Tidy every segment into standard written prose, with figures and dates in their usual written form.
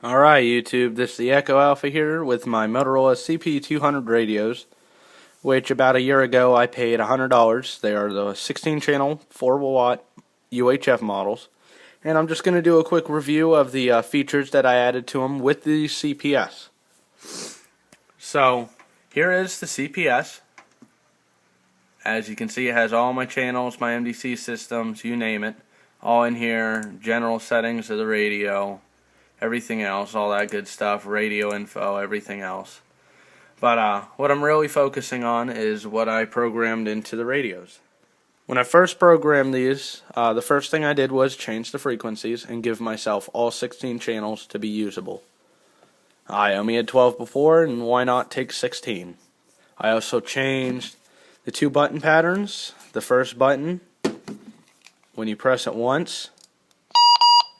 Alright YouTube, this is the Echo Alpha here with my Motorola CP200 radios, which about a year ago I paid $100. They are the 16 channel 4 watt UHF models, and I'm just going to do a quick review of the features that I added to them with the CPS. So here is the CPS. As you can see, it has all my channels, my MDC systems, you name it, all in here, general settings of the radio, everything else, all that good stuff, radio info, everything else. But what I'm really focusing on is what I programmed into the radios. When I first programmed these, the first thing I did was change the frequencies and give myself all 16 channels to be usable. I only had 12 before, and why not take 16? I also changed the 2 button patterns. The first button, when you press it once,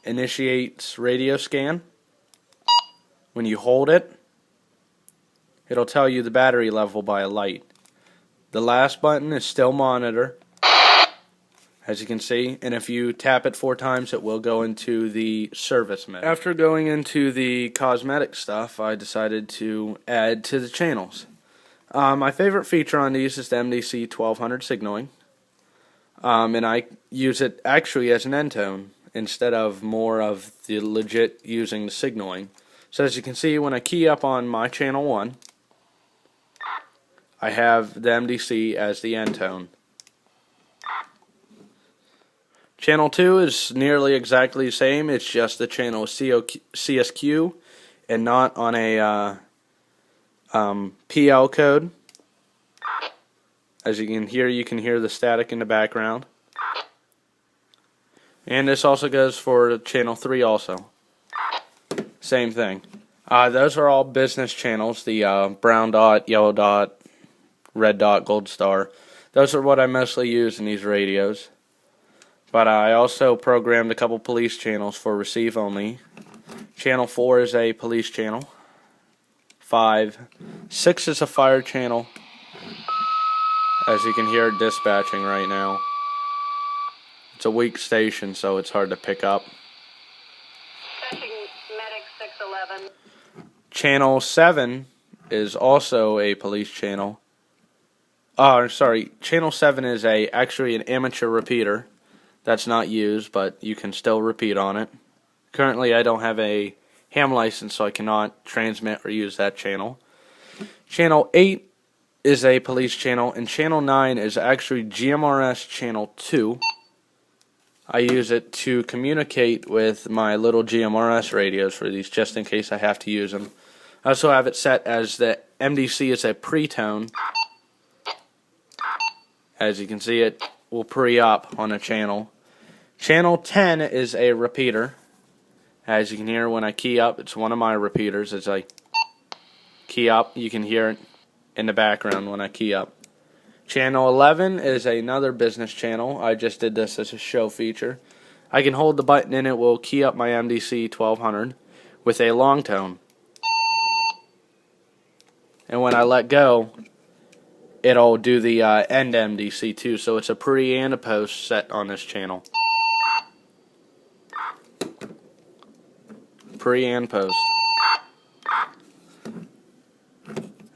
initiates radio scan. When you hold it, it'll tell you the battery level by a light. The last button is still monitor, as you can see, and if you tap it 4 times it will go into the service mode. After going into the cosmetic stuff, I decided to add to the channels. My favorite feature on these is the MDC 1200 signaling, and I use it actually as an end tone instead of more of the legit using the signaling. So as you can see, when I key up on my channel 1, I have the MDC as the end tone. Channel 2 is nearly exactly the same, it's just the channel CSQ and not on a PL code. As you can hear the static in the background. And this also goes for channel 3 also. Same thing. Those are all business channels, the brown dot, yellow dot, red dot, gold star. Those are what I mostly use in these radios. But I also programmed a couple police channels for receive only. Channel 4 is a police channel. 5. 6 is a fire channel. As you can hear it dispatching right now. It's a weak station, so it's hard to pick up. Medic 611. Channel 7 is also a police channel. Channel 7 is actually an amateur repeater. That's not used, but you can still repeat on it. Currently, I don't have a ham license, so I cannot transmit or use that channel. Channel 8 is a police channel, and Channel 9 is actually GMRS Channel 2. I use it to communicate with my little GMRS radios for these, just in case I have to use them. I also have it set as the MDC is a pre-tone. As you can see, it will pre-up on a channel. Channel 10 is a repeater. As you can hear when I key up, it's one of my repeaters. As I key up, you can hear it in the background when I key up. Channel 11 is another business channel. I just did this as a show feature. I can hold the button and it will key up my MDC 1200 with a long tone. And when I let go, it'll do the end MDC too. So it's a pre and a post set on this channel. Pre and post.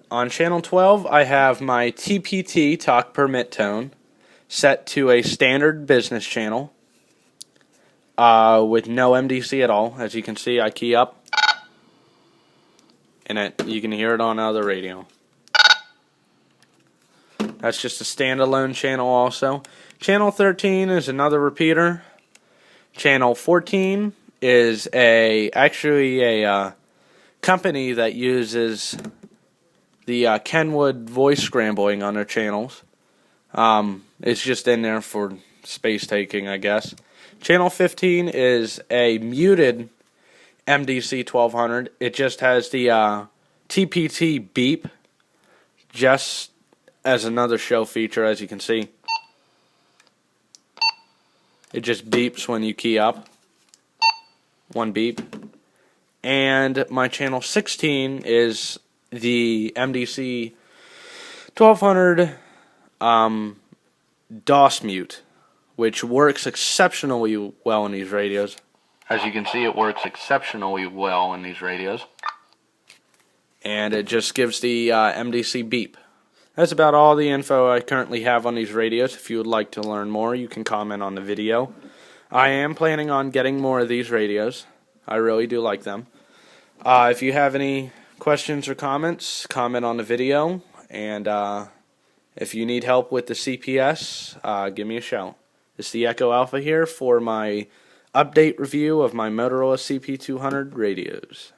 On channel 12, I have my TPT talk permit tone set to a standard business channel with no MDC at all. As you can see, I key up, and you can hear it on other radio. That's just a standalone channel also. Channel 13 is another repeater. Channel 14 is actually a company that uses the Kenwood voice scrambling on their channels. It's just in there for space taking, I guess. Channel 15 is a muted MDC 1200. It just has the TPT beep, just as another show feature, as you can see. It just beeps when you key up. One beep. And my channel 16 is the MDC 1200 DOS mute, which works exceptionally well in these radios. As you can see, it works exceptionally well in these radios. And it just gives the MDC beep. That's about all the info I currently have on these radios. If you would like to learn more, you can comment on the video. I am planning on getting more of these radios. I really do like them. If you have any questions or comments, comment on the video. And if you need help with the CPS, give me a shout. It's the Echo Alpha here for my update review of my Motorola CP200 radios.